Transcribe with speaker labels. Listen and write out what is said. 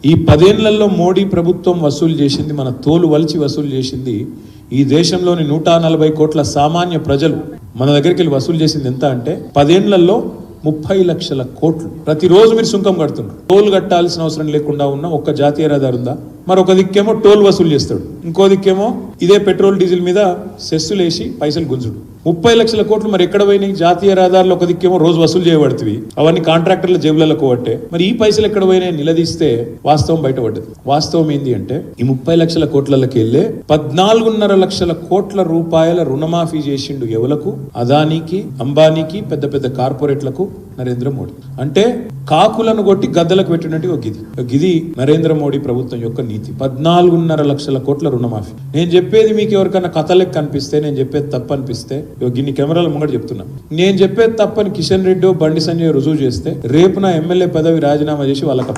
Speaker 1: ఈ 10 ఏళ్లలో మోడీ ప్రభుత్వం వసూలు చేసింది, మన తోలు వలిచి వసూలు చేసింది, ఈ దేశంలోని 140 కోట్ల సామాన్య ప్రజలు మన దగ్గరికి వెళ్ళి వసూలు చేసింది ఎంత అంటే 10 ఏళ్లలో 30 లక్షల కోట్లు. ప్రతిరోజు మీరు సుంకం కడుతున్నారు. టోల్ కట్టాల్సిన అవసరం లేకుండా ఉన్న ఒక్క జాతీయ రహదారి ఉందా? మరొక దిక్కేమో టోల్ వసూలు చేస్తాడు, ఇంకో దిక్కేమో ఇదే పెట్రోల్ డీజిల్ మీద సెస్సులు వేసి పైసలు గుంజుడు. 30 లక్షల కోట్లు మరి ఎక్కడ పోయినాయి? జాతీయ రహదారులు ఒక దిక్కేమో రోజు వసూలు చేయబడుతుంది, అవన్నీ కాంట్రాక్టర్ల జేబులలో కోవట్టే. మరి ఈ పైసలు ఎక్కడ పోయినాయి నిలదీస్తే వాస్తవం బయటపడ్డది. వాస్తవం ఏంది అంటే ఈ 30 లక్షల కోట్లకి వెళ్ళే 14.5 లక్షల కోట్ల రూపాయల రుణమాఫీ చేసిండు ఎవలకు? అదానికి, అంబానీకి, పెద్ద పెద్ద కార్పొరేట్లకు నరేంద్ర మోడీ. అంటే కాకులను కొట్టి గద్దలకు పెట్టినట్టు ఒక గిది నరేంద్ర మోడీ ప్రభుత్వం యొక్క నీతి. 14.5 లక్షల కోట్ల రుణమాఫీ. నేను చెప్పేది మీకు ఎవరికన్నా కథలకు కనిపిస్తే, నేను చెప్పేది తప్పు అనిపిస్తే, గిన్ని కెమెరాల ముంగట చెప్తున్నా, నేను చెప్పేది తప్పని కిషన్ రెడ్డి, బండి సంజయ్ రుజువు చేస్తే రేపు నా ఎమ్మెల్యే పదవి రాజీనామా చేసి వాళ్ళకి